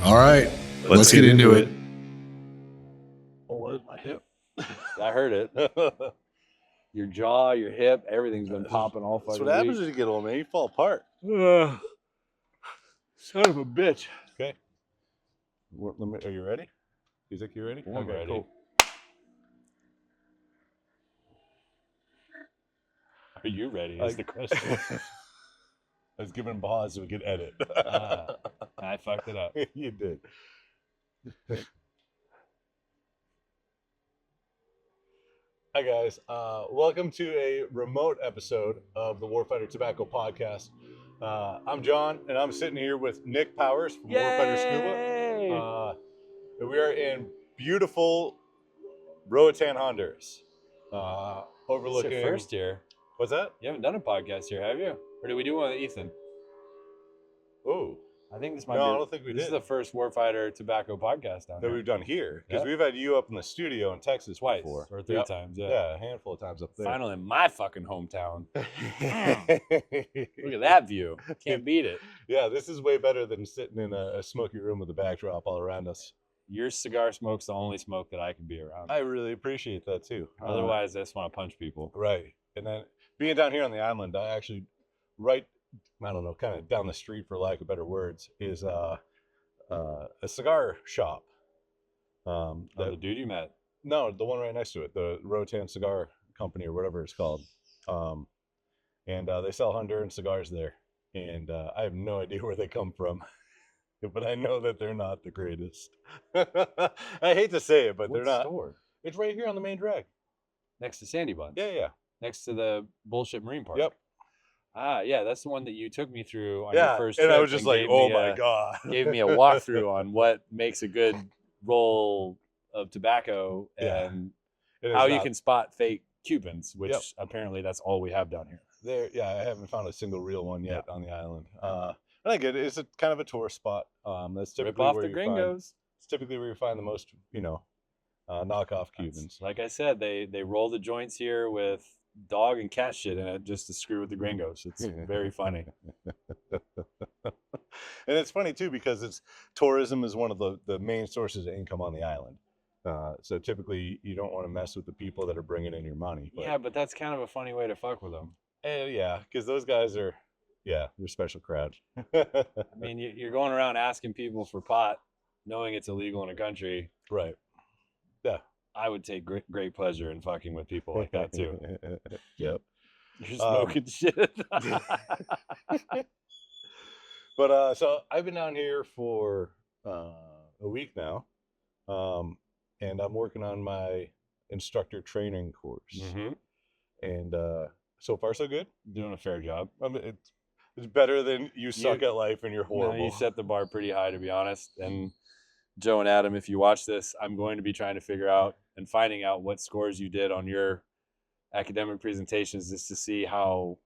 All right, let's get into it. Oh, there's my hip. I heard it. Your jaw, your hip, everything's been popping all fucking That's what happens week. when you get old, man. You fall apart. Son of a bitch. Okay. Are you ready? You think you're ready? I'm ready. Cool. Are you ready? Is the question. I was giving pause so we could edit. I fucked it up. You did. Hi guys, welcome to a remote episode of the Warfighter Tobacco Podcast. I'm John, and I'm sitting here with Nick Powers from Warfighter Scuba. And we are in beautiful Roatan, Honduras. Overlooking. It's your first year. What's that? You haven't done a podcast here, have you? Or did we do one with Ethan? Oh. I think this might No, be. I don't think we did. This is the first Warfighter Tobacco podcast down that here. we've done here. Because we've had you up in the studio in Texas Twice before. or three times. Yeah. Yeah, a handful of times up there. Finally in my fucking hometown. Look at that view. Can't beat it. Yeah, this is way better than sitting in a smoky room with a backdrop all around us. Your cigar smoke's the only smoke that I can be around. I really appreciate that too. Otherwise, I just want to punch people. Right. And then being down here on the island, I actually, kind of down the street, for lack of better words, is a cigar shop. The dude you met? No, the one right next to it, the Roatan Cigar Company or whatever it's called. And they sell Honduran cigars there. And I have no idea where they come from. But I know that they're not the greatest. I hate to say it, but they're not. Store? It's right here on the main drag. Next to Sandy Bun? Yeah. Next to the bullshit Marine Park? Yep. Yeah, that's the one that you took me through on your first trip. And I was just like, oh my God. Gave me a walkthrough on what makes a good roll of tobacco and how you can spot fake Cubans, which apparently that's all we have down here. I haven't found a single real one yet on the island. And I get it. It's kind of a tourist spot. That's typically Rip off where the gringos. It's typically where you find the most, knockoff Cubans. Like I said, they roll the joints here with dog and cat shit in it just to screw with the gringos. It's very funny. And it's funny too because tourism is one of the main sources of income on the island. So typically you don't want to mess with the people that are bringing in your money. But that's kind of a funny way to fuck with them. Because those guys are, they're special crowd. I mean, you're going around asking people for pot, knowing it's illegal in a country. Right. Yeah. I would take great pleasure in fucking with people like that too. Yep. You're smoking shit. But so I've been down here for a week now, and I'm working on my instructor training course. Mm-hmm. And so far so good. Doing a fair job. I mean, it's better than you suck at life and you're horrible. No, you set the bar pretty high, to be honest. And Joe and Adam, if you watch this, I'm going to be trying to figure out and finding out what scores you did on your academic presentations just to see how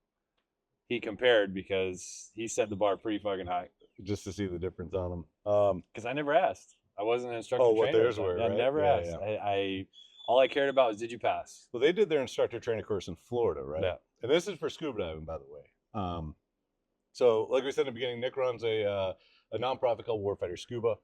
he compared, because he set the bar pretty fucking high. Just to see the difference on them. Because I never asked. I wasn't an instructor trainer. What theirs were, right? I never asked. Yeah. All I cared about was, did you pass? Well, they did their instructor trainer course in Florida, right? Yeah. And this is for scuba diving, by the way. So like we said in the beginning, Nick runs a nonprofit called Warfighter Scuba.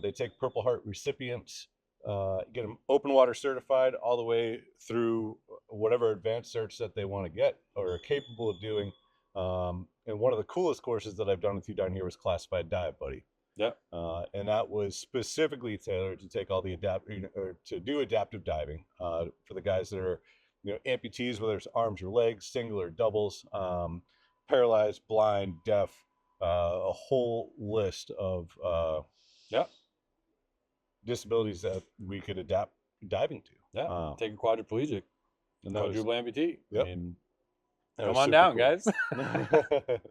They take Purple Heart recipients, get them open water certified all the way through whatever advanced certs that they want to get or are capable of doing. And one of the coolest courses that I've done with you down here was Classified Dive Buddy. Yep. And that was specifically tailored to take all the to do adaptive diving for the guys that are, amputees, whether it's arms or legs, single or doubles, paralyzed, blind, deaf, a whole list of disabilities that we could adapt diving to. Yeah, take a quadriplegic, quadruple amputee. Yep. I mean, come on down, guys. That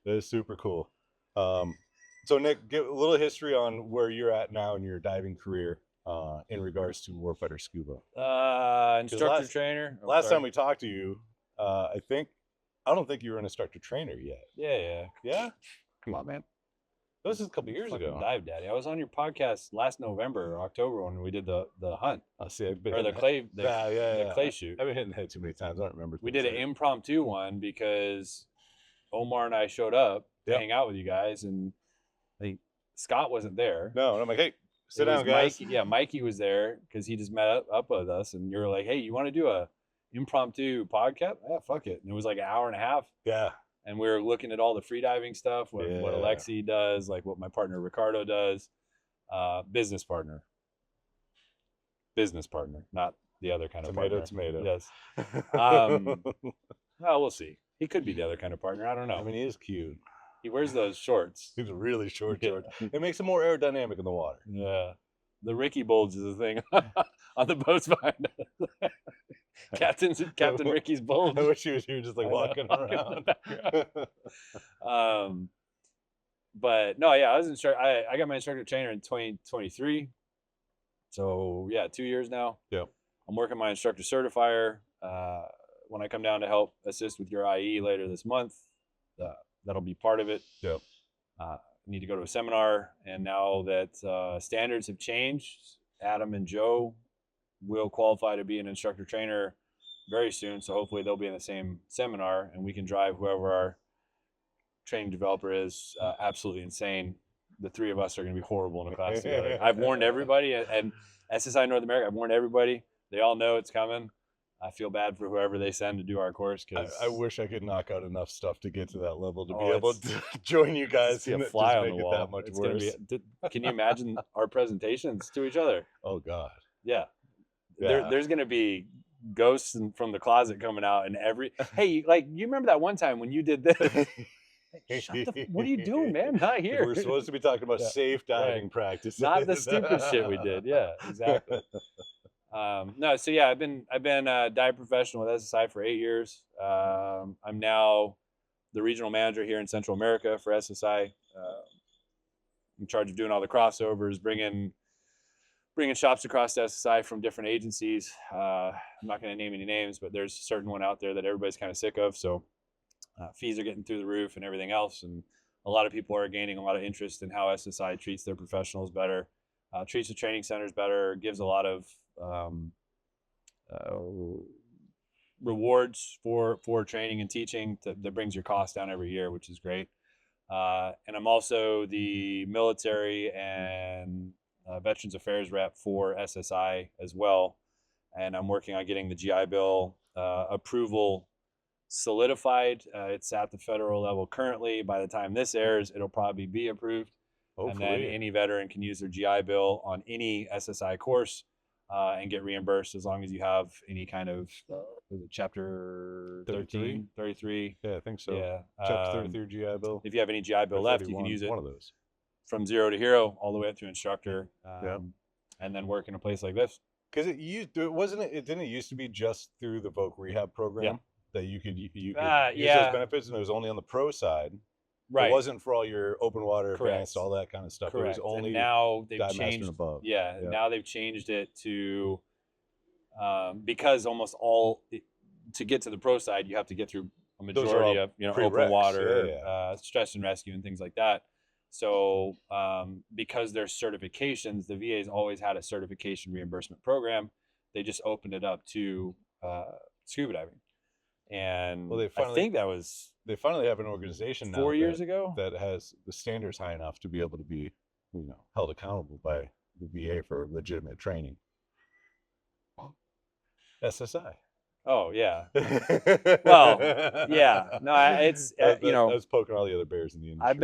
is super cool. So Nick, give a little history on where you're at now in your diving career in regards to Warfighter Scuba. Instructor trainer. Last time we talked to you, I don't think you were an instructor trainer yet. Yeah. Come on, man. This is a couple years ago. Dive Daddy. I was on your podcast last November or October when we did the hunt. The clay shoot. I've been hitting the head too many times. I don't remember. We did an impromptu one because Omar and I showed up to hang out with you guys, and Scott wasn't there. No, and I'm like, hey, sit It was down, guys. Mikey was there because he just met up with us, and you were like, hey, you want to do a impromptu podcast? Yeah, fuck it. And it was like an hour and a half. Yeah. And we were looking at all the freediving stuff, what Alexi does, like what my partner Ricardo does, business partner, not the other kind of partner. Tomato. Yes. Well, we'll see. He could be the other kind of partner. I don't know. I mean, he is cute. He wears those shorts. He's really short Yeah. shorts. It makes him more aerodynamic in the water. Yeah. The Ricky bulge is a thing on the boats behind us. Captain Ricky's bulge. I wish he was here just like walking around. But no, yeah, I got my instructor trainer in 2023. So yeah, 2 years now. Yep. I'm working my instructor certifier. When I come down to help assist with your IE later this month, that'll be part of it. Yep. I need to go to a seminar, and now that standards have changed, Adam and Joe will qualify to be an instructor trainer very soon. So hopefully they'll be in the same seminar, and we can drive whoever our training developer is absolutely insane. The three of us are going to be horrible in a class together. I've warned everybody, and SSI North America, I've warned everybody. They all know it's coming. I feel bad for whoever they send to do our course, because I wish I could knock out enough stuff to get to that level to be able to join you guys. Be a and fly just on make the it wall. that much It's worse. can you imagine our presentations to each other? Oh God. Yeah. Yeah. There's going to be ghosts from the closet coming out, and hey, like, you remember that one time when you did this? What are you doing, man? Not here. We're supposed to be talking about safe diving practices, not the stupid shit we did. Yeah, exactly. No, so yeah, I've been a dive professional with SSI for 8 years. I'm now the regional manager here in Central America for SSI. I'm in charge of doing all the crossovers, bringing shops across to SSI from different agencies. I'm not going to name any names, but there's a certain one out there that everybody's kind of sick of. So fees are getting through the roof and everything else, and a lot of people are gaining a lot of interest in how SSI treats their professionals better, treats the training centers better, gives a lot of rewards for training and teaching that brings your cost down every year, which is great. And I'm also the military and Veterans Affairs rep for SSI as well, and I'm working on getting the GI Bill approval solidified. It's at the federal level currently. By the time this airs, it'll probably be approved. Hopefully. And then any veteran can use their GI Bill on any SSI course and get reimbursed as long as you have any kind of chapter 13, 33. Yeah, I think so. Yeah. Chapter 33 GI Bill. If you have any GI Bill left, you can use it. One of those. From zero to hero, all the way up to instructor. Yeah. And then work in a place like this. Because it didn't it used to be just through the Voc Rehab program that you could use those benefits, and it was only on the pro side. Right. It wasn't for all your open water, advanced, all that kind of stuff. Correct. It was only and now they've dive master changed. and above. Yeah, now they've changed it to because almost all to get to the pro side, you have to get through a majority of open water, stress and rescue, and things like that. So because there's certifications, the VA's always had a certification reimbursement program. They just opened it up to scuba diving, and I think that was they finally have an organization now 4 years ago that has the standards high enough to be able to be held accountable by the VA for legitimate training. SSI. Oh yeah. Well, yeah. No, it's I was poking all the other bears in the industry. I've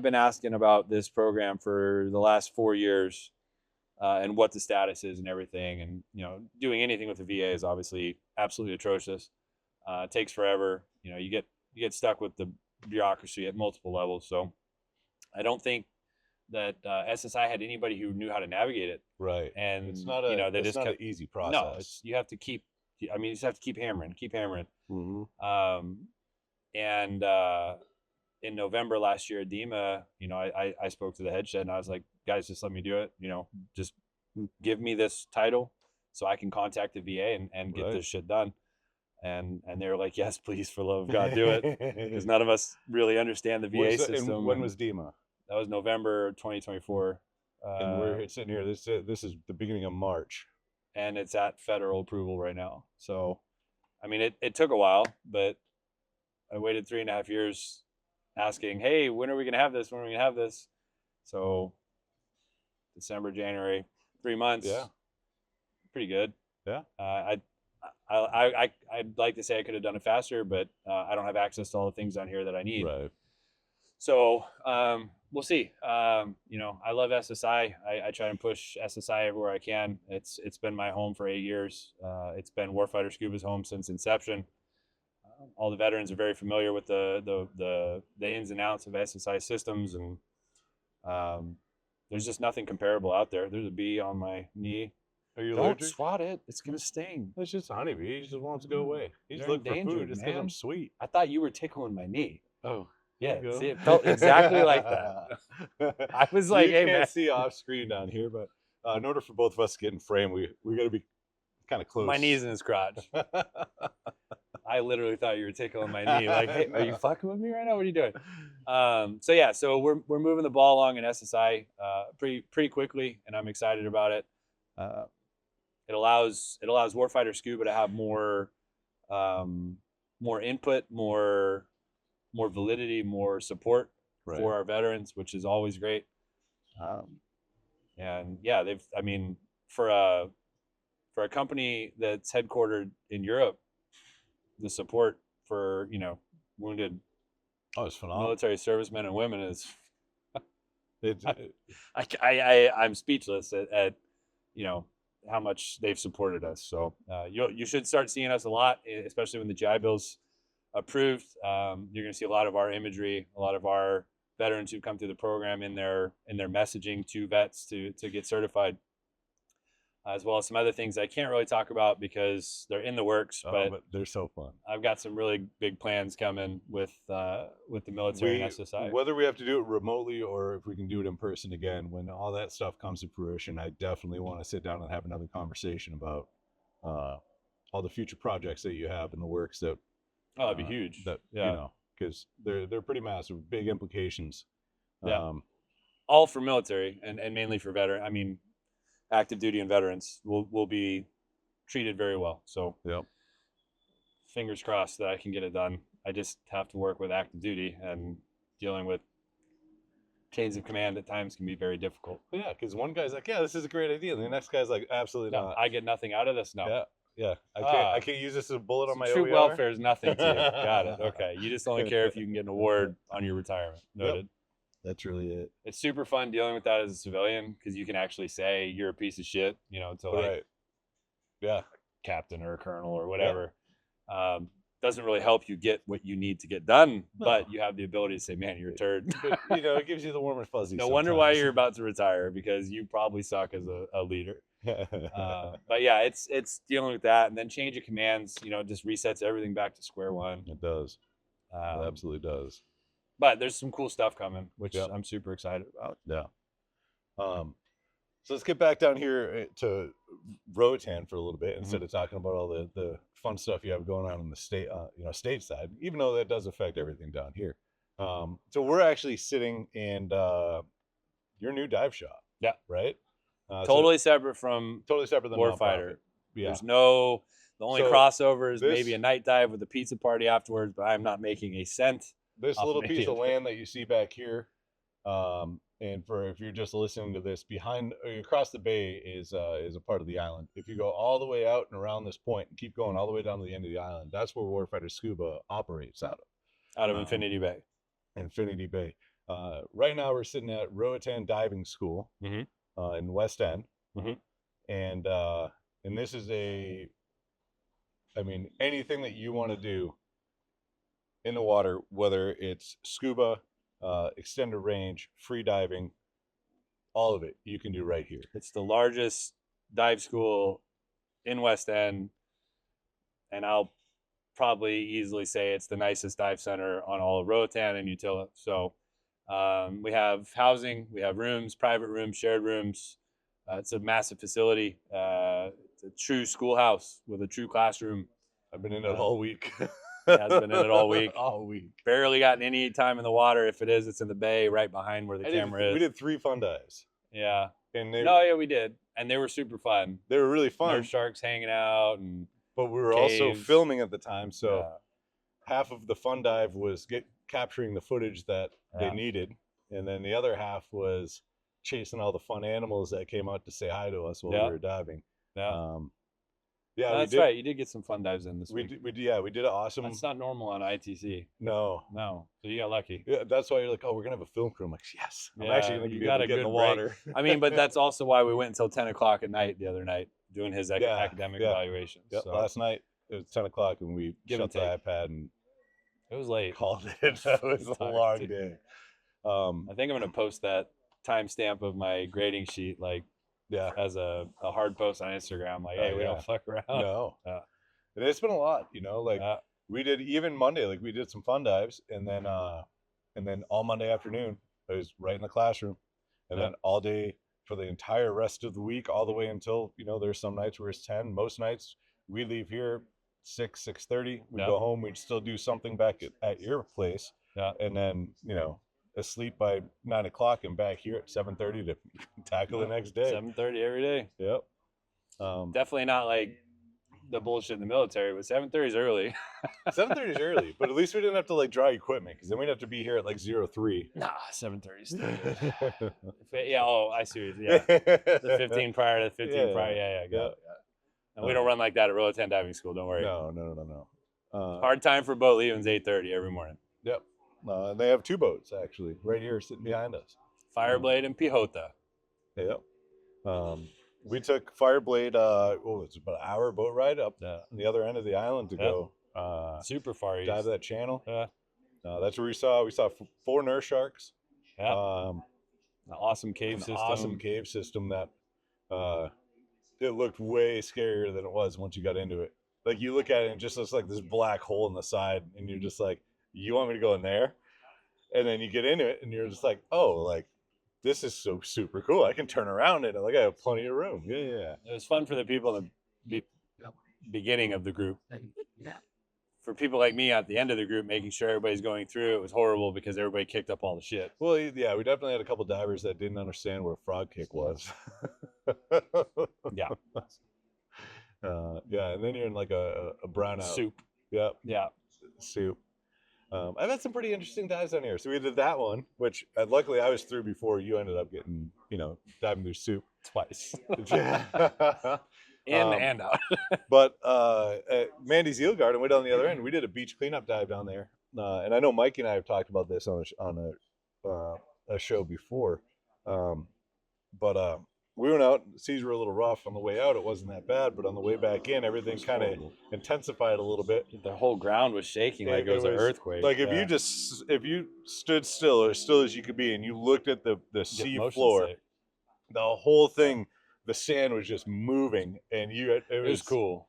been asking about this program for the last 4 years, and what the status is and everything. And doing anything with the VA is obviously absolutely atrocious. It takes forever. You get stuck with the bureaucracy at multiple levels. So I don't think that SSI had anybody who knew how to navigate it. Right. And it's not an easy process. No, you have to keep. You just have to keep hammering. Mm-hmm. And in November last year at DEMA, I spoke to the head shed and I was like, guys, just let me do it. Just give me this title so I can contact the VA and get this shit done. And they were like, yes, please, for love of God, do it. Because none of us really understand the VA system. And when was DEMA? That was November 2024. And we're sitting here. This is the beginning of March. And it's at federal approval right now. So, I mean, it took a while, but I waited 3.5 years asking, hey, when are we going to have this? When are we going to have this? So December, January, 3 months. Yeah. Pretty good. Yeah. I'd like to say I could have done it faster, but I don't have access to all the things on here that I need. Right. So we'll see. You know, I love SSI. I try and push SSI everywhere I can. It's been my home for 8 years. It's been Warfighter Scuba's home since inception. All the veterans are very familiar with the ins and outs of SSI systems, and there's just nothing comparable out there. There's a bee on my knee. Are you Don't allergic? swat it. It's gonna sting. It's just a honeybee. He just wants to go away. He's You're looking for endangered, food just because I'm man. sweet. I thought you were tickling my knee. Oh. Yeah, There you go. see, it felt exactly like that. I was like, you hey, can't man. see off screen down here, but in order for both of us to get in frame, we got to be kind of close. My knee's in his crotch. I literally thought you were tickling my knee. Like, hey, are you fucking with me right now? What are you doing? So yeah, so we're moving the ball along in SSI pretty quickly, and I'm excited about it. It allows Warfighter Scuba to have more input, more validity, more support Right. for our veterans, which is always great. And yeah, for a company that's headquartered in Europe, the support for, you know, wounded Oh, it's phenomenal. military servicemen and women is It's, I'm speechless at you know how much they've supported us. So you should start seeing us a lot, especially when the GI Bill's approved. You're going to see a lot of our imagery, a lot of our veterans who come through the program in their messaging to vets to get certified, as well as some other things I can't really talk about because they're in the works. But they're so fun. I've got some really big plans coming with the military and SSI. Whether we have to do it remotely or if we can do it in person again, when all that stuff comes to fruition, I definitely want to sit down and have another conversation about all the future projects that you have in the works that. Oh, that'd be huge. That yeah. You know, because they're pretty massive, big implications. Yeah. All for military and mainly for veteran. I mean, active duty and veterans will be treated very well. So yep. Fingers crossed that I can get it done. I just have to work with active duty, and dealing with chains of command at times can be very difficult. Yeah, because one guy's like, yeah, this is a great idea. And the next guy's like, absolutely No, not. I get nothing out of this. No. Yeah. I can't use this as a bullet on my Troop OER. welfare is nothing to you. Got it. Okay. You just only care if you can get an award on your retirement. Noted. Yep. That's really it. It's super fun dealing with that as a civilian because you can actually say you're a piece of shit, you know, to like Right. Yeah. captain or a colonel or whatever. Doesn't really help you get what you need to get done, but you have the ability to say, man, you're a turd. But, you know, it gives you the warm and fuzzy. No wonder why you're about to retire, because you probably suck as a leader. But yeah, it's dealing with that, and then change of commands, you know, just resets everything back to square one. It does. It absolutely does. But there's some cool stuff coming, which Yep. I'm super excited about. Yeah. So let's get back down here to Roatan for a little bit instead of talking about all the fun stuff you have going on in the state, stateside, even though that does affect everything down here. So we're actually sitting in your new dive shop. Yeah. Right. Totally separate from Totally separate than Warfighter. nonprofit. Yeah. There's the only So crossover is this- maybe a night dive with a pizza party afterwards, but I'm not making a cent. This off little of piece it. of land that you see back here, and if you're just listening to this, behind across the bay is a part of the island. If you go all the way out and around this point and keep going all the way down to the end of the island, that's where Warfighter Scuba operates out of Infinity Bay. Infinity Bay. Right now we're sitting at Roatan Diving School in West End, and this is anything that you want to do in the water, whether it's scuba, extended range, free diving, all of it you can do right here. It's the largest dive school in West End, and I'll probably easily say it's the nicest dive center on all of Roatan and Utila. So we have housing, we have rooms, private rooms, shared rooms. It's a massive facility. It's a true schoolhouse with a true classroom. I've been in it all week. Has been in it all week. All week. Barely gotten any time in the water. If it is, it's in the bay right behind where the camera is. We did 3 fun dives. Yeah. And we did. And they were super fun. They were really fun. Nurse sharks hanging out, and but we were also caves. filming at the time, so half of the fun dive was capturing the footage that they needed and then the other half was chasing all the fun animals that came out to say hi to us while Yeah. we were diving. Yeah. Yeah, No, we that's did. right. You did get some fun dives in this We week. did, we did an awesome. That's not normal on ITC. No. No. So you got lucky. Yeah, that's why you're like, oh, we're gonna have a film crew. I'm like, yes. I'm Yeah, actually gonna you be got able to a get in the good break. water. I mean, but that's also why we went until 10 o'clock at night the other night doing his Yeah, academic yeah. evaluation. Yep, So last night it was 10 o'clock and we Give shut and the take. iPad and it was late. called it. That was a Tired, long too. day. I think I'm going to post that timestamp of my grading sheet like Yeah. as a hard post on Instagram. Like, hey, we yeah. don't fuck around. No. Yeah. And it's been a lot, you know, like Yeah. we did even Monday, like we did some fun dives and then all Monday afternoon I was right in the classroom. And Yeah. then all day for the entire rest of the week, all the way until, you know, there's some nights where it's 10. Most nights we leave here 6:30. We Yeah. go home, we'd still do something back at your place. Yeah. And then, you know, asleep by 9 o'clock and back here at 7:30 to tackle the next day. 7:30 every day. Yep. Definitely not like the bullshit in the military, but 7:30 is early. 7:30 is early, but at least we didn't have to like dry equipment because then we'd have to be here at like 03. Nah, 7:30 is still good. Yeah, oh, I see. Yeah, the 15 prior to the 15 Yeah, prior. Yeah, yeah. And we don't run like that at Royal 10 Diving School. Don't worry. No. Hard time for boat leaving's 8:30 every morning. Yep. And they have two boats actually right here sitting behind us. Fireblade and Pijota. Yep. We took Fireblade. It's about an hour boat ride up on the other end of the island to go Super far east. dive that channel. Yeah. That's where we saw 4 nurse sharks. Yeah. An awesome cave system. Awesome cave system that it looked way scarier than it was once you got into it. Like you look at it and it just looks like this black hole in the side, and you're just like, you want me to go in there? And then you get into it, and you're just like, oh, like this is so super cool. I can turn around in it. Like I have plenty of room. Yeah. It was fun for the people in the beginning of the group. For people like me at the end of the group, making sure everybody's going through, it was horrible because everybody kicked up all the shit. Well, yeah, we definitely had a couple divers that didn't understand what a frog kick was. Yeah. Yeah, and then you're in like a brownout. Soup. Yep. Yeah. Soup. I've had some pretty interesting dives on here. So we did that one, which luckily I was through before you ended up getting, diving through soup. Twice. In and out. But at Mandy's Eel Garden, way down the other end, we did a beach cleanup dive down there. And I know Mikey and I have talked about this on a show before. But we went out, seas were a little rough. On the way out, it wasn't that bad. But on the way back in, everything kind of intensified a little bit. The whole ground was shaking like it was an earthquake. Like if you stood still, or as still as you could be, and you looked at the sea floor, the whole thing, the sand was just moving, and it was cool.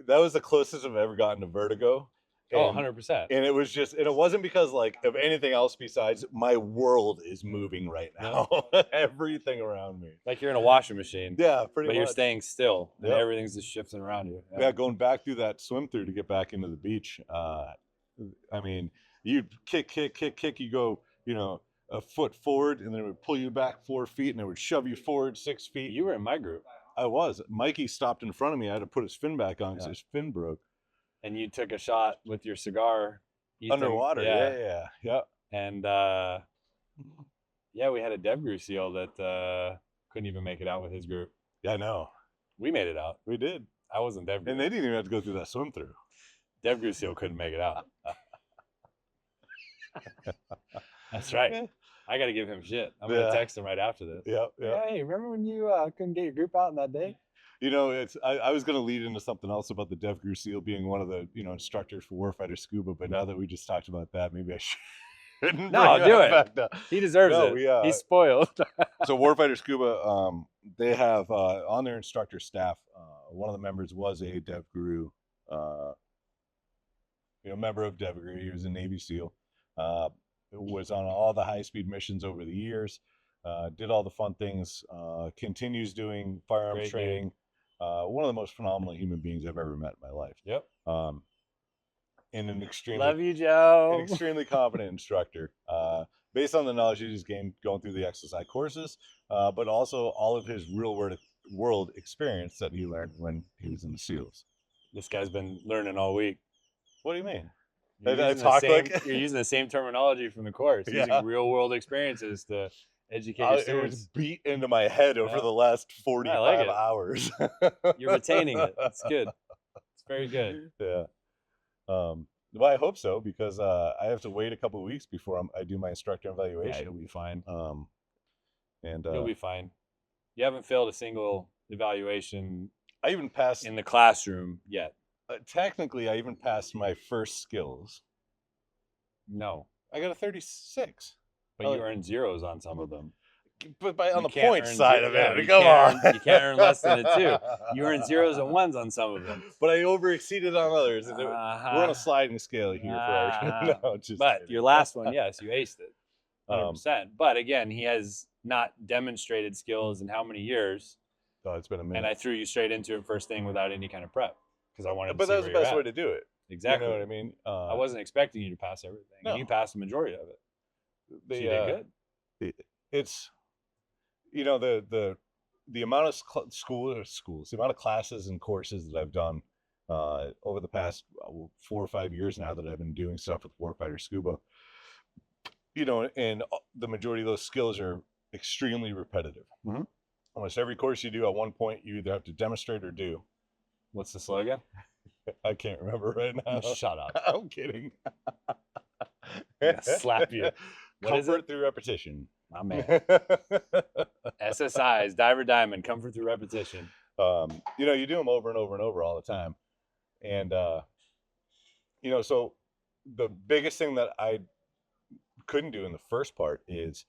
That was the closest I've ever gotten to vertigo. And, 100%. And it was just, and it wasn't because like of anything else besides my world is moving right now. Everything around me. Like you're in a washing machine. Yeah, pretty much. But you're staying still, and Yep. everything's just shifting around you. Yeah, going back through that swim through to get back into the beach. I mean, you kick, you go, a foot forward, and then it would pull you back 4 feet, and it would shove you forward 6 feet. You were in my group. I was. Mikey stopped in front of me. I had to put his fin back on because his fin broke. And you took a shot with your cigar. Underwater. Yeah. And we had a DevGru SEAL that couldn't even make it out with his group. Yeah, I know. We made it out. We did. I wasn't DevGru. And they didn't even have to go through that swim through. DevGru SEAL couldn't make it out. That's right. Yeah. I got to give him shit. I'm going to text him right after this. Yeah. Hey, remember when you couldn't get your group out on that day? I was going to lead into something else about the DevGru SEAL being one of the, instructors for Warfighter Scuba, but now that we just talked about that, maybe I shouldn't. No, do it. He deserves it. He's spoiled. So Warfighter Scuba, they have on their instructor staff, one of the members was a DevGru, member of DevGru. He was a Navy SEAL. Was on all the high-speed missions over the years. Did all the fun things. Continues doing firearms training. One of the most phenomenal human beings I've ever met in my life. Yep. And an extremely love you, Joe. An extremely competent instructor. Based on the knowledge he's gained going through the XSI courses, but also all of his real world experience that he learned when he was in the SEALs. This guy's been learning all week. What do you mean? You're using the same terminology from the course, Yeah. using real world experiences to educate your It was students. beat into my head over the last 45 hours. You're retaining it. It's good. It's very good. Yeah. Well, I hope so, because I have to wait a couple of weeks before I do my instructor evaluation. Yeah, you'll be fine. And you'll be fine. You haven't failed a single evaluation. I even passed in the classroom yet. Technically, I even passed my first skills. No, I got a 36. But you earned zeros on some of them. But on the point side of it, you come on. You can't earn less than a 2. You earned zeros and ones on some of them. But I overexceeded on others. We're on a sliding scale here. But your last one, yes, you aced it. 100%. But again, he has not demonstrated skills in how many years? Oh, it's been a minute. And I threw you straight into it first thing without any kind of prep because I wanted to see But that was the best way to do it. Exactly. You know what I mean? I wasn't expecting you to pass everything. No. And you passed the majority of it. So you did good. It's, you know, the amount of schools, the amount of classes and courses that I've done over the past 4 or 5 years now that I've been doing stuff with Warfighter Scuba, you know, and the majority of those skills are extremely repetitive. Mm-hmm. Almost every course you do, at one point, you either have to demonstrate or do. What's the slogan? I can't remember right now. Shut up. I'm kidding. Slap you. What Comfort is it? through repetition. My man. SSIs, Diver Diamond, comfort through repetition. You know, you do them over and over and over all the time. And, you know, so the biggest thing that I couldn't do in the first part is,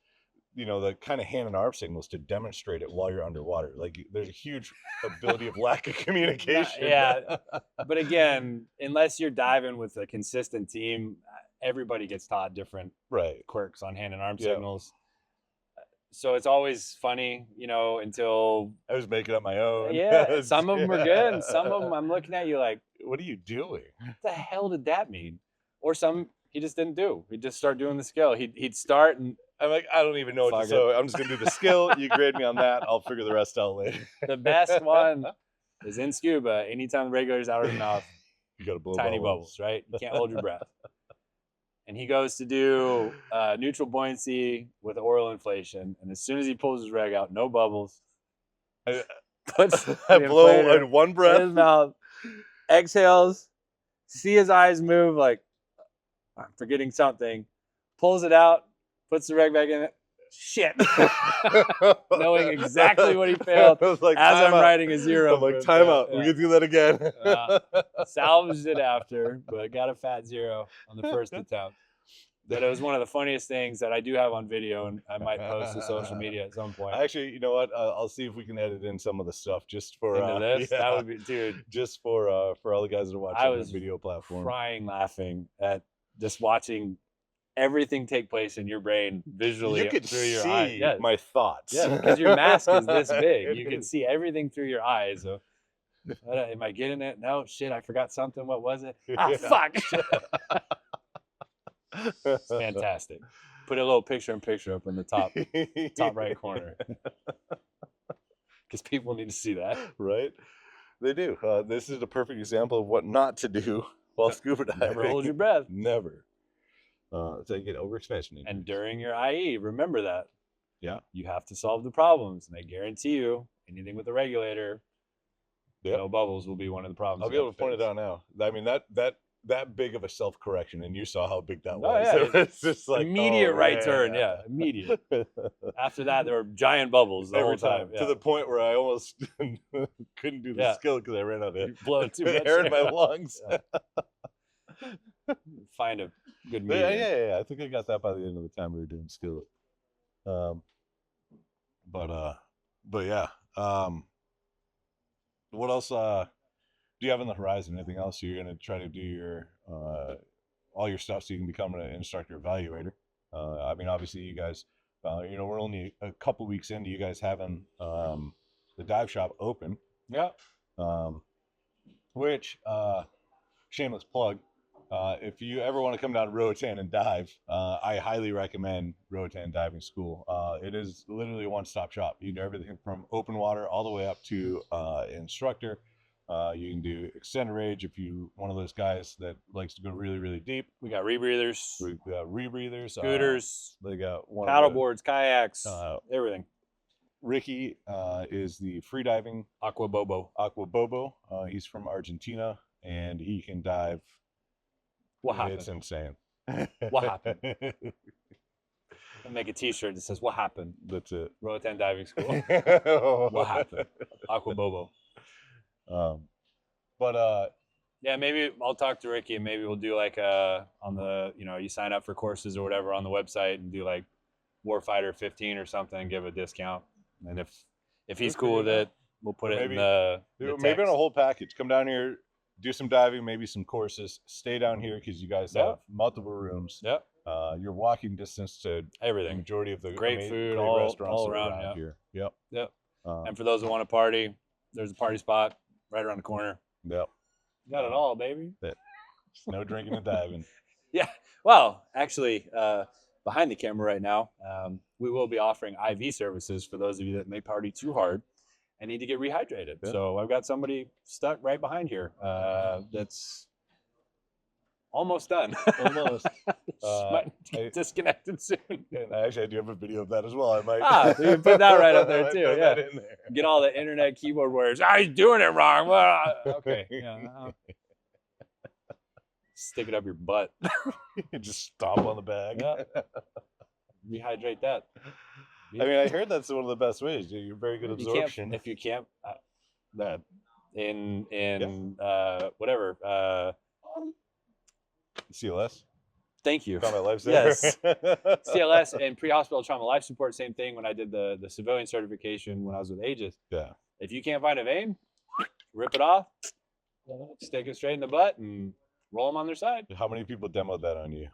you know, the kind of hand and arm signals to demonstrate it while you're underwater. Like, there's a huge ability of lack of communication. Yeah. But again, unless you're diving with a consistent team, everybody gets taught different quirks on hand and arm signals. So it's always funny, you know, until I was making up my own. Yeah, some of them are good, and some of them I'm looking at you like, what are you doing? What the hell did that mean? Or some he just didn't do. He'd just start doing the skill. He'd start and I'm like, I don't even know what to do. I'm just gonna do the skill. You grade me on that. I'll figure the rest out later. The best one is in scuba. Anytime the regulator's out of the mouth, you gotta blow tiny bubbles, right? You can't hold your breath. And he goes to do neutral buoyancy with oral inflation. And as soon as he pulls his reg out, no bubbles. Puts I blow in one breath. In his mouth, exhales, see his eyes move like, I'm forgetting something. Pulls it out, puts the reg back in it. Shit. Knowing exactly what he failed like, as I'm writing a 0. I'm like, time out. We can do that again. Salvaged it after, but got a fat 0 on the first attempt. But it was one of the funniest things that I do have on video, and I might post to social media at some point. Actually, you know what? I'll see if we can edit in some of the stuff just for into this. That would be, dude. Just for all the guys that are watching on the video platform. Crying, laughing at just watching everything take place in your brain visually through your eyes. You could see my thoughts. Yeah, because your mask is this big. You can see everything through your eyes. So, am I getting it? No, shit, I forgot something. What was it? Ah, fuck. It's fantastic. Put a little picture-in-picture up in the top right corner. Because people need to see that. Right? They do. This is a perfect example of what not to do while scuba diving. Never hold your breath. Never. So you get overexpansion. And during your IE, remember that. Yeah. You have to solve the problems. And I guarantee you, anything with the regulator, no bubbles will be one of the problems. I'll be able to point it out now. I mean, that big of a self-correction, and you saw how big that was. Yeah. It's just like immediate right turn. Yeah, immediate. After that, there were giant bubbles the whole time. To the point where I almost couldn't do the skill because I ran out of too much air in my lungs. Find a good medium. Yeah. I think I got that by the end of the time we were doing skills. But yeah. What else do you have on the horizon? Anything else? You're gonna try to do your all your stuff so you can become an instructor evaluator. I mean, obviously, you guys, you know, we're only a couple weeks into you guys having the dive shop open. Yeah. Which shameless plug. If you ever want to come down to Roatan and dive, I highly recommend Roatan Diving School. It is literally a one-stop shop. You do everything from open water all the way up to instructor. You can do extended range if you one of those guys that likes to go really, really deep. We got rebreathers, We've got rebreathers, scooters, they got one paddle boards, kayaks, everything. Ricky is the freediving Aqua Bobo. He's from Argentina, and he can dive. What happened? It's insane. What happened? I'll make a T-shirt that says "What happened?" That's it. Roatan Diving School. What happened? Aqua Bobo. Yeah, maybe I'll talk to Ricky and maybe we'll do like on the, you sign up for courses or whatever on the website and do like Warfighter 15 or something, give a discount. And if he's cool with it, we'll put it in the maybe on a whole package. Come down here, do some diving, maybe some courses. Stay down here because you guys have multiple rooms. Yep. You're walking distance to everything. The majority of the great food, great all restaurants around here. Yep. Yep. And for those that want to party, there's a party spot right around the corner. Yep. Got it all, baby. No drinking and diving. Yeah. Well, actually, behind the camera right now, we will be offering IV services for those of you that may party too hard and need to get rehydrated. Yeah. So I've got somebody stuck right behind here that's almost done. Almost. Might get disconnected soon. And I do have a video of that as well. I might. You can put that right up there too. Yeah. That in there. Get all the internet keyboard warriors. He's doing it wrong. Well, okay. Yeah. Stick it up your butt. Just stomp on the bag. Yeah. Rehydrate that. I mean, I heard that's one of the best ways. You're very good absorption. If you can't, that in whatever. CLS. Thank you. Combat Lifesaver. Yes. CLS and pre-hospital trauma life support. Same thing when I did the civilian certification when I was with Aegis. Yeah. If you can't find a vein, rip it off, stick it straight in the butt, and roll them on their side. How many people demoed that on you?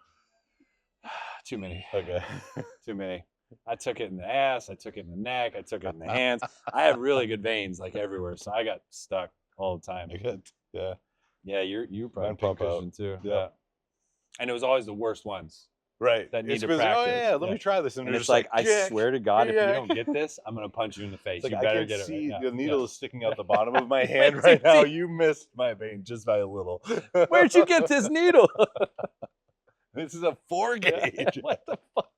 Too many. Okay. Too many. I took it in the ass. I took it in the neck. I took it in the hands. I have really good veins like everywhere, so I got stuck all the time. Yeah. Yeah, you probably pincushion too. Yeah. And it was always the worst ones. Right. That need to practice. Oh yeah, let me try this. And it's like, I swear to God, if you don't get this, I'm gonna punch you in the face. Like, you better I can get it see right the now. needle is sticking out the bottom of my hand right now. You missed my vein just by a little. Where'd you get this needle? This is a 4 gauge. What the fuck?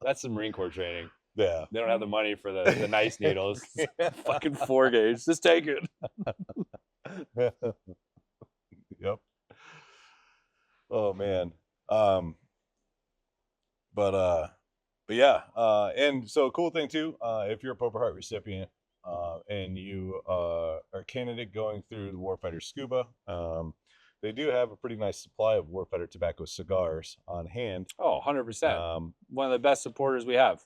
That's some Marine Corps training. Yeah. They don't have the money for the nice needles. Fucking 4 gauge. Just take it. Yep. Oh man. But yeah. And so cool thing too, if you're a Purple Heart recipient, and you are a candidate going through the Warfighter Scuba, they do have a pretty nice supply of Warfighter tobacco cigars on hand. Oh, 100%. One of the best supporters we have.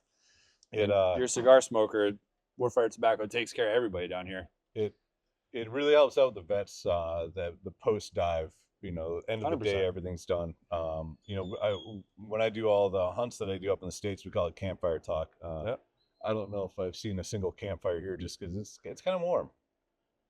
You're a cigar smoker, Warfighter Tobacco takes care of everybody down here. It really helps out the vets, the post dive. End of 100%. the day, everything's done. When I do all the hunts that I do up in the States, we call it campfire talk. Yep. I don't know if I've seen a single campfire here just because it's kind of warm.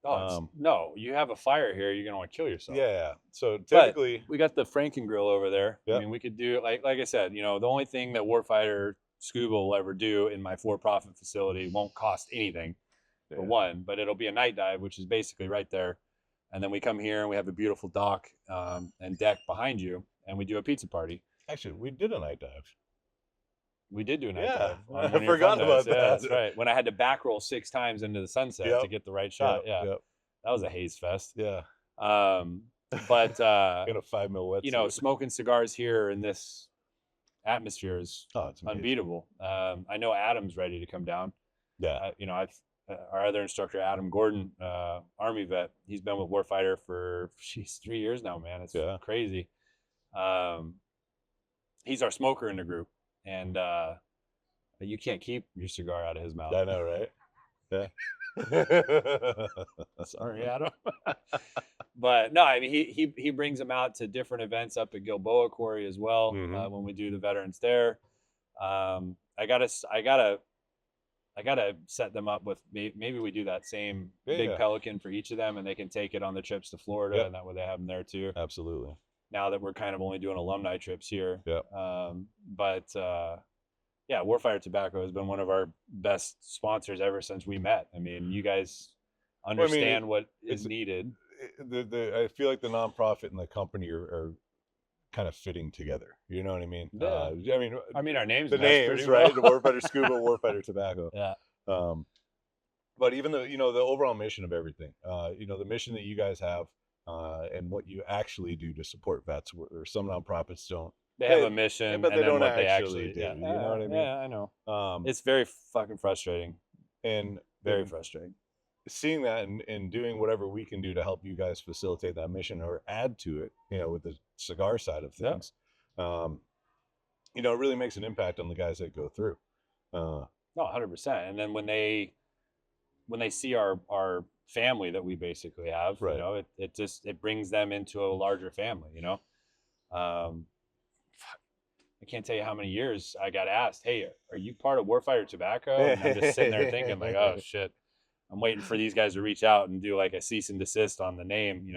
Oh, no, you have a fire here, you're gonna want to kill yourself. Yeah. So typically, we got the Franken grill over there. Yep. I mean, we could do like I said, the only thing that Warfighter Scuba will ever do in my for-profit facility won't cost anything, for one, but it'll be a night dive, which is basically right there. And then we come here and we have a beautiful dock and deck behind you, and we do a pizza party. Actually, we did a night dive. We did do a night Yeah, dive. I forgot about that. Yeah, that's right. When I had to back roll 6 times into the sunset to get the right shot. Yeah. Yep. That was a haze fest. Yeah. But in a 5 mil wetsuit. Smoking cigars here in this atmosphere is it's unbeatable. I know Adam's ready to come down. Yeah. Our other instructor, Adam Gordon, Army vet, he's been with Warfighter for 3 years now, man. It's crazy. He's our smoker in the group, and you can't keep your cigar out of his mouth. I know, right? Yeah. Sorry, Adam. But no, I mean, he brings them out to different events up at Gilboa Quarry as well. Mm-hmm. When we do the veterans there. I gotta set them up with maybe we do that same big Pelican for each of them, and they can take it on the trips to Florida, and that way they have them there too. Absolutely. Now that we're kind of only doing alumni trips here. Yeah. Warfighter Tobacco has been one of our best sponsors ever since we met. I mean, you guys understand what is needed. I feel like the nonprofit and the company are kind of fitting together. You know what I mean? Yeah. I mean, our names the match names, pretty right? well. The Warfighter Scuba, Warfighter Tobacco. Yeah. But even the the overall mission of everything, the mission that you guys have, and what you actually do to support vets, where some nonprofits don't. They have a mission, but and they then don't what they actually actually do. Yeah, You know what I mean? Yeah, I know. It's very fucking frustrating. And Very frustrating. Seeing that and doing whatever we can do to help you guys facilitate that mission or add to it, with the cigar side of things, it really makes an impact on the guys that go through. No, 100%. And then when they see our family that we basically have, right. It brings them into a larger family. I can't tell you how many years I got asked, "Hey, are you part of Warfighter Tobacco?" And I'm just sitting there thinking, like, "Oh shit." I'm waiting for these guys to reach out and do like a cease and desist on the name,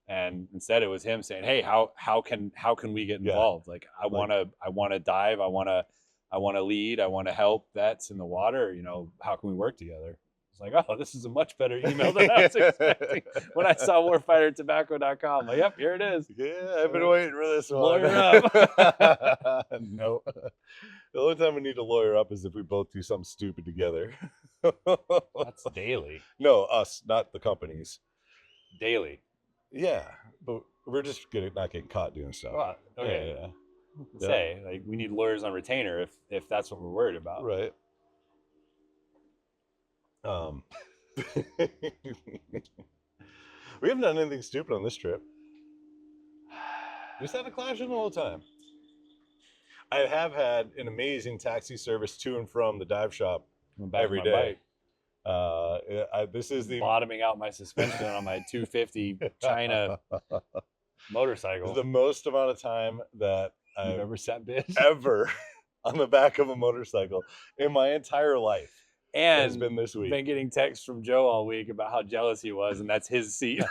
And instead, it was him saying, "Hey, how can we get involved? Like, I want to dive, I want to lead, I want to help vets in the water. How can we work together?" It's like, oh, this is a much better email than I was expecting when I saw warfightertobacco.com. Like, yep, here it is. Yeah, I've been waiting for this one. Lawyer up. No. The only time we need to lawyer up is if we both do something stupid together. That's daily. No, us, not the companies. Daily. Yeah, but we're just not getting caught doing stuff. Well, okay. Yeah. Say, like, we need lawyers on retainer if that's what we're worried about. Right. We haven't done anything stupid on this trip. We just had a clash the whole time. I have had an amazing taxi service to and from the dive shop every day. This is the bottoming out my suspension on my 250 China motorcycle. This is the most amount of time that I've ever sat bitch ever on the back of a motorcycle in my entire life. And has been this week. Been getting texts from Joe all week about how jealous he was, and that's his seat.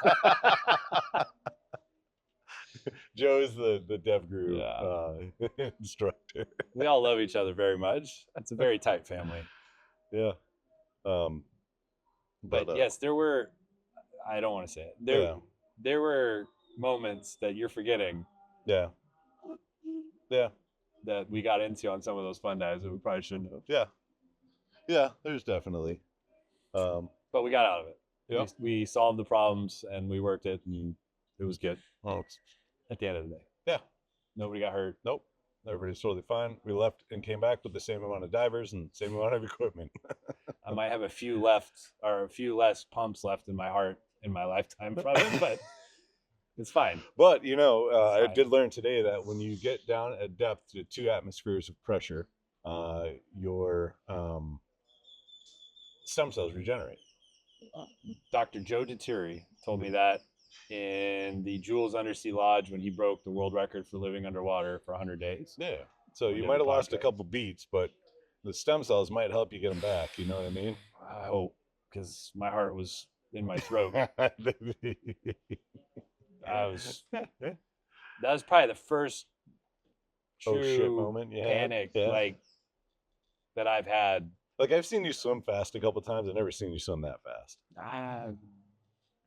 Joe is the dev guru instructor. We all love each other very much. It's a very tight family. Yeah. But yes, there were. I don't want to say it. There were moments that you're forgetting. Yeah. Yeah. That we got into on some of those fun dives that we probably shouldn't have. Yeah. Yeah, there's definitely. But we got out of it. Yeah. We solved the problems and we worked it, and it was good. At the end of the day. Yeah. Nobody got hurt. Nope. Everybody's totally fine. We left and came back with the same amount of divers and same amount of equipment. I might have a few less pumps left in my heart in my lifetime from it, but it's fine. But, I did learn today that when you get down at depth to 2 atmospheres of pressure, your stem cells regenerate. Dr. Joe Deturi told me that in the Jules Undersea Lodge when he broke the world record for living underwater for 100 days. Yeah. So you might have lost a couple beats, but the stem cells might help you get them back. You know what I mean? I hope, because my heart was in my throat. That was probably the first true moment panic that I've had. Like, I've seen you swim fast a couple times. I've never seen you swim that fast.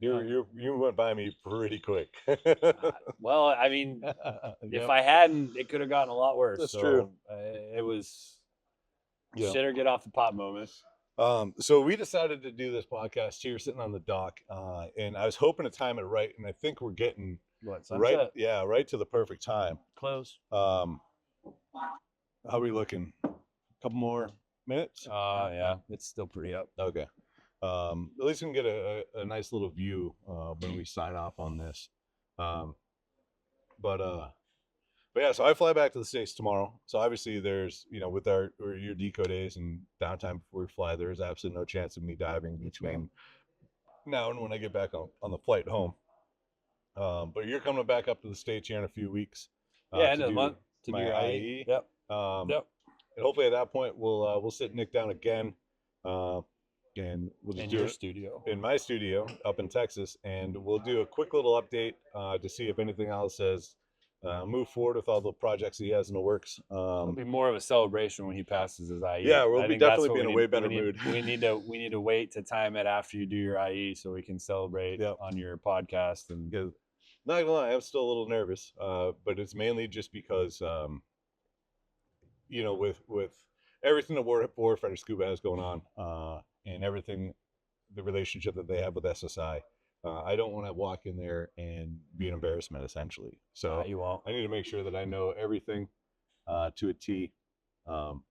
You went by me pretty quick. Well, I mean, if I hadn't, it could have gotten a lot worse. That's true. It was shit or get off the pot moment. So we decided to do this podcast here, sitting on the dock, and I was hoping to time it right, and I think we're getting sunset? right to the perfect time. Close. How are we looking? A couple more minutes? Yeah, it's still pretty up. Okay. At least we can get a nice little view when we sign off on this. But yeah, so I fly back to the States tomorrow. So obviously there's, with your deco days and downtime before we fly, there's absolutely no chance of me diving between now and when I get back on the flight home. But you're coming back up to the States here in a few weeks. End of the month to do your IE. Yep. Yep. And hopefully at that point we'll sit Nick down again. And we'll just do it studio, in my studio up in Texas, and we'll do a quick little update to see if anything else has move forward with all the projects he has in the works. It'll be more of a celebration when he passes his IE. Yeah, we'll I be think that's definitely what be in we a way need- better we need- mood. We need to wait to time it after you do your IE so we can celebrate Yep. on your podcast. And Because, not gonna lie, I'm still a little nervous, but it's mainly just because, with everything that Warfighter Scuba has going on, and everything, the relationship that they have with SSI, I don't want to walk in there and be an embarrassment, essentially. So you won't. I need to make sure that I know everything to a T. And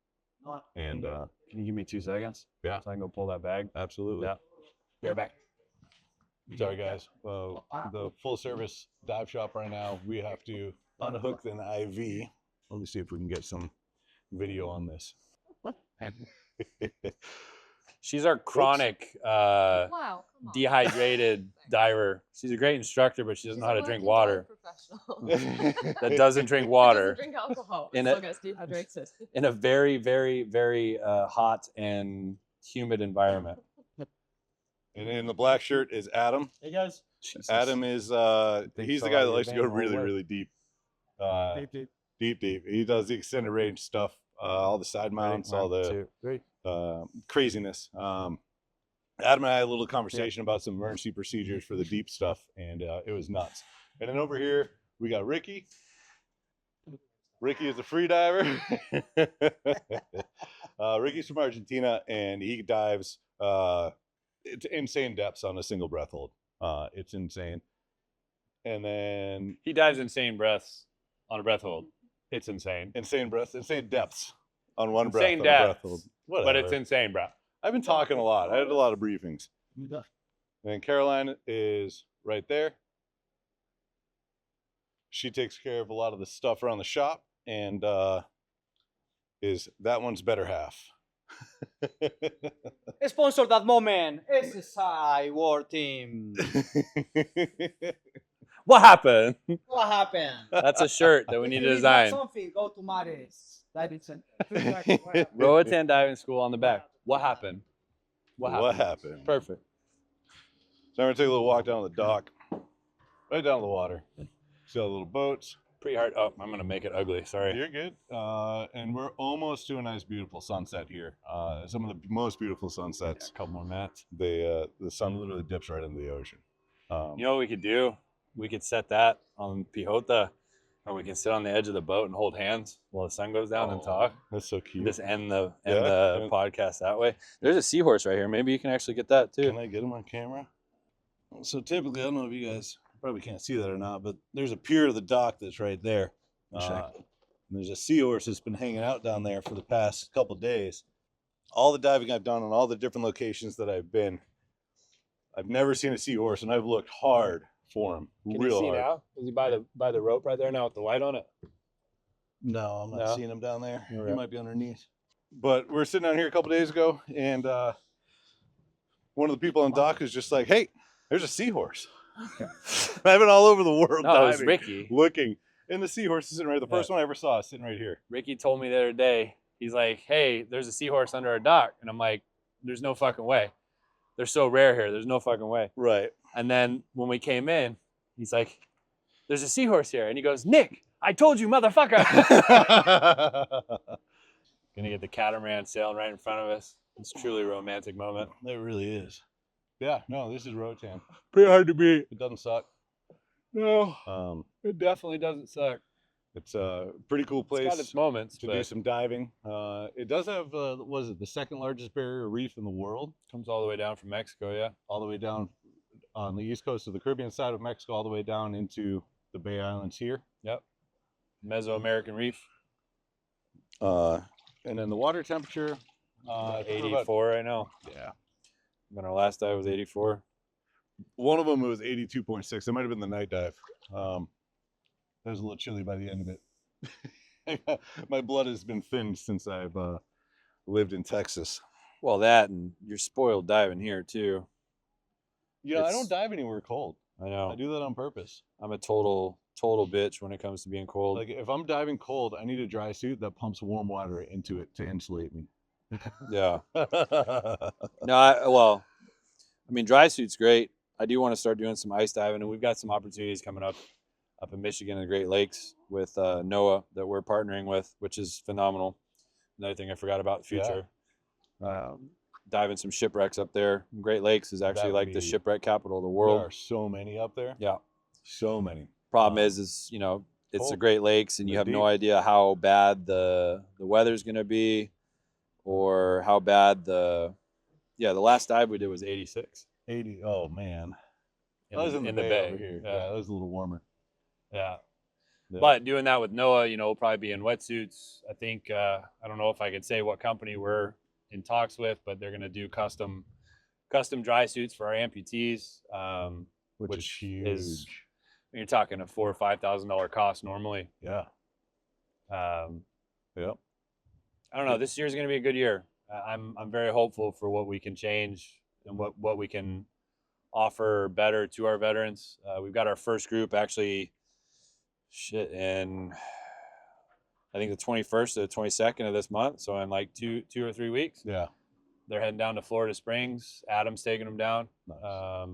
Can you give me 2 seconds? Yeah. So I can go pull that bag. absolutely. Yeah. Be right back. Sorry, guys. The full service dive shop right now, we have to unhook an IV. Let me see if we can get some video on this. She's our chronic Wow. Come on. dehydrated diver. She's a great instructor, but she doesn't know how to drink water. Professional. That doesn't drink Doesn't water drink alcohol. In Still a- gets dehydrated. in a very, very, very hot and humid environment. And in the black shirt is Adam. Hey guys. Jesus. Adam is Think he's the so guy out that of likes to your go vein the whole really, way. really deep. Deep. He does the extended range stuff, all the side mounts, all the 1, 2, 3. craziness. Adam and I had a little conversation about some emergency procedures for the deep stuff, and it was nuts. And then over here we got Ricky. Ricky is a free diver. Ricky's from Argentina, and he dives it's insane depths on a single breath hold. It's insane. And then He dives insane breaths on a breath hold. It's insane. insane depths on one Insane breath on a breath depths, hold. But Whatever. it's insane, bro. I've been talking a lot. I had a lot of briefings. And Caroline is right there. She takes care of a lot of the stuff around the shop, and is that one's better half. Sponsor that moment, SSI War Team. What happened? What happened? That's a shirt that we need If to you got design. Something, go to Maris. Diving Center. Roatan Diving School on the back. What happened? What happened? Perfect. So I'm gonna take a little walk down the dock, right down the water. See all the little boats. Pretty hard. Oh, I'm gonna make it ugly. Sorry. You're good. And we're almost to a nice, beautiful sunset here. Some of the most beautiful sunsets. A couple more mats. The sun literally dips right into the ocean. You know what we could do? We could set that on Pijota, or we can sit on the edge of the boat and hold hands while the sun goes down and talk. That's so cute. Just end the Yeah. podcast that way. There's a seahorse right here. Maybe you can actually get that too. Can I get him on camera? So typically, I don't know if you guys probably can't see that or not, but there's a pier to the dock that's right there. And there's a seahorse that's been hanging out down there for the past couple days. All the diving I've done on all the different locations that I've been, I've never seen a seahorse, and I've looked hard for him. Can real you see hard. now? Is he by the rope right there now with the light on it? No, I'm not No? seeing him down there. All He right. might be underneath. But we're sitting down here a couple days ago, and one of the people on dock is just like, "Hey, there's a seahorse." I've been all over the world No, it was diving, Ricky. looking, and the seahorse is sitting right. The first one I ever saw is sitting right here. Ricky told me the other day, he's like, hey, there's a seahorse under our dock. And I'm like, there's no fucking way. They're so rare here. There's no fucking way. Right. And then when we came in, he's like, there's a seahorse here. And he goes, Nick, I told you, motherfucker. Gonna get the catamaran sailing right in front of us. It's truly a romantic moment. It really is. Yeah. No, this is Rotan. Pretty hard to beat. It doesn't suck. No, it definitely doesn't suck. It's a pretty cool It's place got its moments, to but do some diving. It does have, what is it, the second largest barrier reef in the world? comes all the way down from Mexico, yeah. All the way down on the east coast of the Caribbean side of Mexico, all the way down into the Bay Islands here. Yep. Mesoamerican Reef. And then the water temperature, About for about- 84 right now. yeah. When our last dive was 84. One of them was 82.6. It might have been the night dive. It was a little chilly by the end of it. My blood has been thinned since I've lived in Texas. Well, that and you're spoiled diving here too. You know, I It's- don't dive anywhere cold. I know. I do that on purpose. I'm a total bitch when it comes to being cold. Like if I'm diving cold, I need a dry suit that pumps warm water into it to insulate me. yeah. No, I mean, dry suit's great. I do want to start doing some ice diving, and we've got some opportunities coming up up in Michigan and the Great Lakes with NOAA that we're partnering with, which is phenomenal. Another thing I forgot about the future. Diving some shipwrecks up there. Great Lakes is actually like the shipwreck capital of the world. There are so many up there. Yeah. So many. Problem is, you know, it's the cold. Great Lakes and you have no idea how bad the weather's going to be or how bad the last dive we did was 86. 80. Oh, man. In I was in the bay over here. Yeah. Yeah, it was a little warmer. Yeah. Yeah. But doing that with NOAA, you know, we'll probably be in wetsuits. I think, I don't know if I could say what company we're in talks with, but they're going to do custom dry suits for our amputees, which is huge. You're talking a $4,000 or $5,000 cost normally. Yeah. Yep. I don't know. This year's going to be a good year. I'm very hopeful for what we can change and what we can offer better to our veterans. We've got our first group actually in I think the 21st to the 22nd of this month. So in like two or 3 weeks. Yeah. They're heading down to Florida Springs. Adam's taking them down. Nice.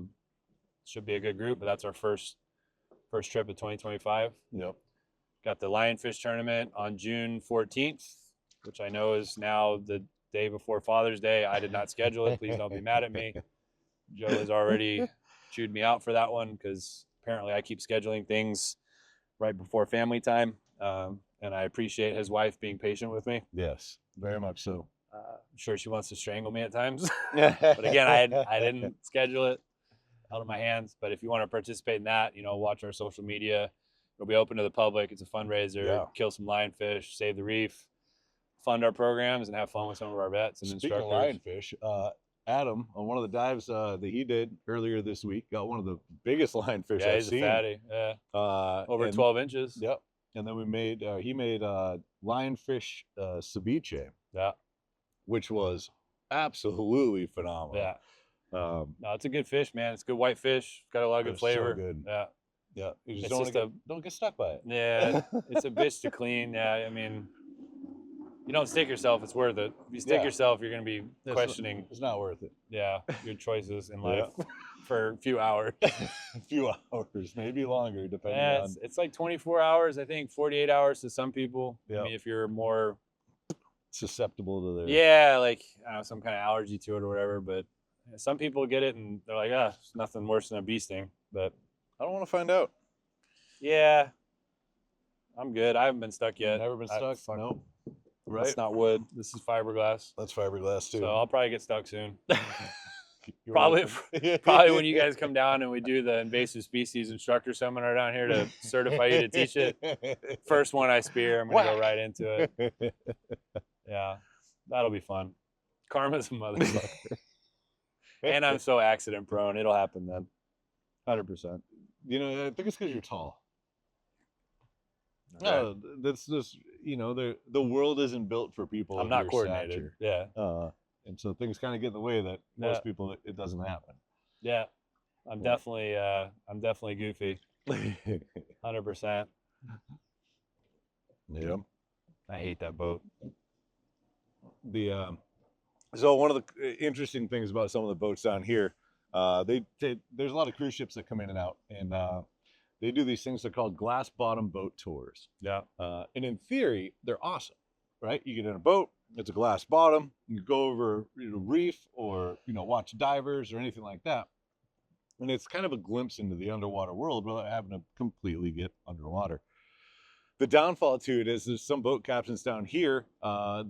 Should be a good group, but that's our first trip of 2025. Yep. Got the Lionfish tournament on June 14th, which I know is now the day before Father's Day. I did not schedule it. Please don't be mad at me. Joe has already chewed me out for that one because apparently I keep scheduling things right before family time. And I appreciate his wife being patient with me. Yes, very much so. I'm sure she wants to strangle me at times. But again, I didn't schedule it, out of my hands. But if you want to participate in that, you know, watch our social media. It'll be open to the public. It's a fundraiser. Yeah. Kill some lionfish, save the reef, fund our programs, and have fun with some of our vets and Speaking instructors. of lionfish, Adam, on one of the dives that he did earlier this week, got one of the biggest lionfish Yeah, I've he's seen. a fatty. Yeah. Over 12 inches. Yep. And then he made lionfish ceviche. Yeah. Which was absolutely phenomenal. Yeah. No, it's a good fish, man. It's good white fish. Got a lot of good flavor. So good. Yeah. Yeah. You It's just don't get stuck by it. Yeah. It's a bitch to clean. Yeah. I mean, you don't stick yourself, it's worth it. If you stick yourself, you're going to be questioning. It's not worth it. Yeah, your choices in life for a few hours. A few hours, maybe longer, depending on. It's like 24 hours, I think, 48 hours to some people. Yeah. I mean, if you're more susceptible to their. Yeah, like I don't know, some kind of allergy to it or whatever. But some people get it and they're like, it's nothing worse than a bee sting. But I don't want to find out. Yeah, I'm good. I haven't been stuck yet. Never been stuck? Nope. Right. That's not wood. This is fiberglass. That's fiberglass too. So I'll probably get stuck soon. Probably when you guys come down and we do the invasive species instructor seminar down here to certify you to teach it. First one I spear, I'm gonna go right into it. Yeah, that'll be fun. Karma's a motherfucker. And I'm so accident prone. It'll happen then. 100%. You know, I think it's because you're tall. Okay. No, that's just, you know, the world isn't built for people. I'm of not your coordinated. stature. Yeah. And so things kind of get in the way that most people, it doesn't happen. Yeah. I'm definitely goofy. 100%. Yeah. I hate that boat. So one of the interesting things about some of the boats down here, there's a lot of cruise ships that come in and out, and they do these things that are called glass bottom boat tours. Yeah. And in theory, they're awesome, right? You get in a boat, it's a glass bottom, you go over reef or watch divers or anything like that, and it's kind of a glimpse into the underwater world without having to completely get underwater. The downfall to it is there's some boat captains down here,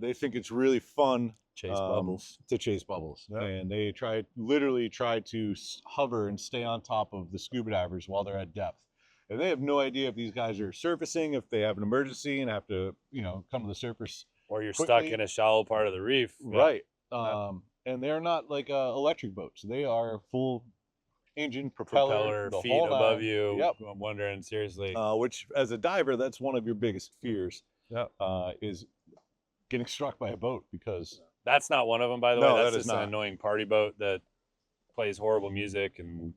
they think it's really fun to chase bubbles. Yeah. And they literally try to hover and stay on top of the scuba divers while they're at depth. And they have no idea if these guys are surfacing, if they have an emergency and have to, come to the surface. Or you're quickly. stuck in a shallow part of the reef. Right. And they're not like electric boats. They are full engine, propeller the feet whole above nine. you. Yep. I'm wondering, seriously. Which, as a diver, that's one of your biggest fears. Yep. Is getting struck by a boat because. That's not one of them, by the No, way. That's that is just an not. annoying party boat that plays horrible music and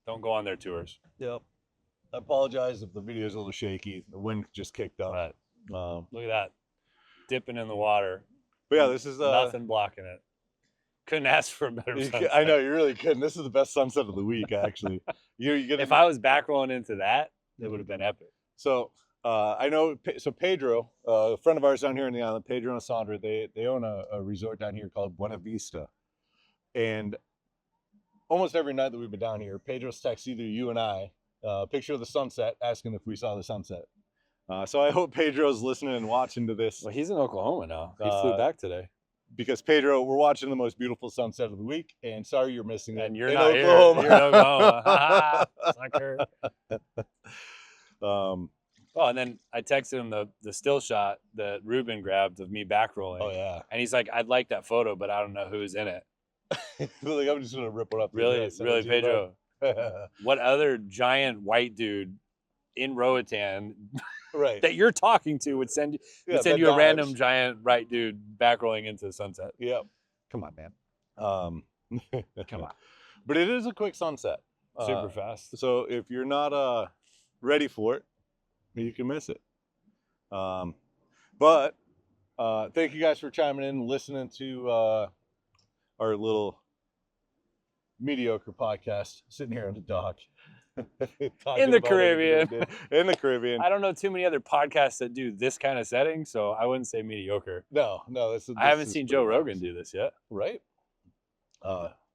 don't go on their tours. Yep. I apologize if the video is a little shaky. The wind just kicked up. But look at that. Dipping in the water. But yeah, this is nothing blocking it. Couldn't ask for a better sunset. I know you really couldn't. This is the best sunset of the week, actually. You get If I was back rolling into that, it would have been epic. So I know. So Pedro, a friend of ours down here in the island, Pedro and Sandra, they own a resort down here called Buena Vista, and almost every night that we've been down here, Pedro's texts either you and I a picture of the sunset, asking if we saw the sunset. So I hope Pedro's listening and watching to this. Well, he's in Oklahoma now. He flew back today. Because Pedro, we're watching the most beautiful sunset of the week, and sorry you're missing it. And you're in not Oklahoma. here. You're in Oklahoma. Sucker. Oh, and then I texted him the still shot that Ruben grabbed of me back rolling. Oh yeah. And he's like, I'd like that photo, but I don't know who's in it. Like, I'm just gonna rip one up. Really, Pedro. What other giant white dude in Roatan Right. that you're talking to would send you a random giant white dude back rolling into the sunset? Yep. Come on, man. Come on. But it is a quick sunset. Super fast. So if you're not ready for it, you can miss it. But thank you guys for chiming in and listening to our little mediocre podcast sitting here on the dock. In the Caribbean. In the Caribbean. I don't know too many other podcasts that do this kind of setting, so I wouldn't say mediocre. No. I haven't seen Joe Rogan do this yet. Right?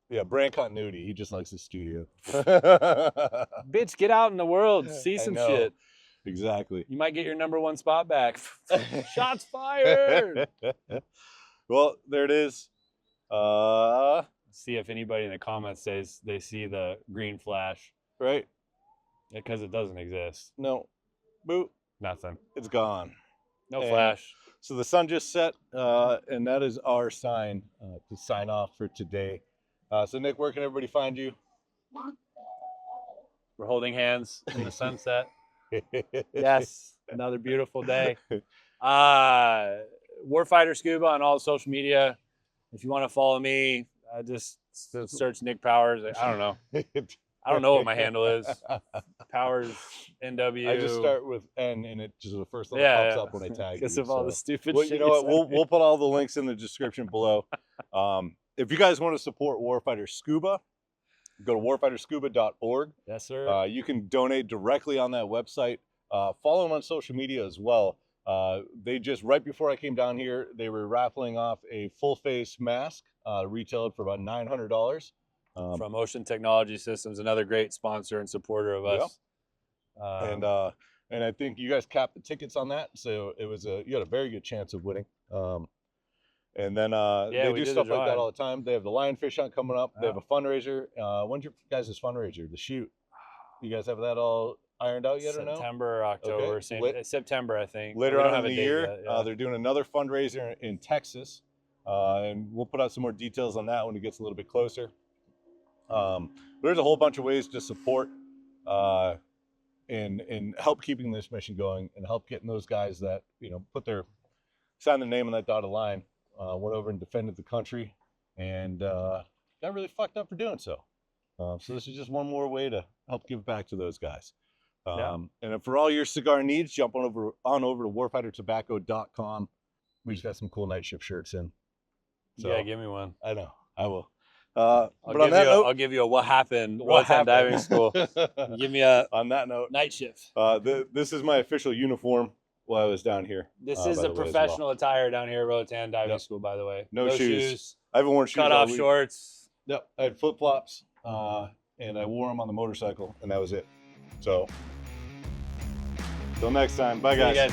Yeah, brand continuity. He just likes his studio. Bitch, get out in the world. See some shit. Exactly. You might get your #1 spot back. Shots fired. Well, there it is. See if anybody in the comments says they see the green flash. Right? Because it doesn't exist. No. Boop. Nothing. It's gone. No And flash. So the sun just set, and that is our sign to sign off for today. So Nick, where can everybody find you? We're holding hands in the sunset. Yes, another beautiful day. Warfighter Scuba on all social media. If you want to follow me, just search Nick Powers. I don't know. I don't know what my handle is. Powers NW. I just start with N, and it just the first thing that pops up when I tag you. Because of all the stupid well, shit. you know what? We'll put all the links in the description below. If you guys want to support Warfighter Scuba, go to warfighterscuba.org. Yes, sir. You can donate directly on that website. Follow them on social media as well. They just, right before I came down here, they were raffling off a full face mask, retailed for about $900. From Ocean Technology Systems, another great sponsor and supporter of us. Yep. And I think you guys capped the tickets on that, so it was you had a very good chance of winning. And then they do stuff like that all the time. They have the lionfish hunt coming up. They have a fundraiser. When's your guys' fundraiser? The shoot. You guys have that all ironed out yet or no? September or October. Okay. September, I think. Later on in the year, they're doing another fundraiser in Texas. And we'll put out some more details on that when it gets a little bit closer. There's a whole bunch of ways to support and help keeping this mission going and help getting those guys that, sign their name on that dotted line, went over and defended the country and got really fucked up for doing so. So this is just one more way to help give back to those guys. And for all your cigar needs, jump on over to warfightertobacco.com. We just got some cool night shift shirts in. So, yeah, give me one. I know, I will. I'll give you a what happened diving school. Give me a on that note night shift. This is my official uniform while I was down here. This is the professional attire down here at Roatan Diving School, by the way. No shoes. I haven't worn shoes. Cut off shorts. Yep. I had flip flops, and I wore them on the motorcycle, and that was it. So, till next time. Bye, guys.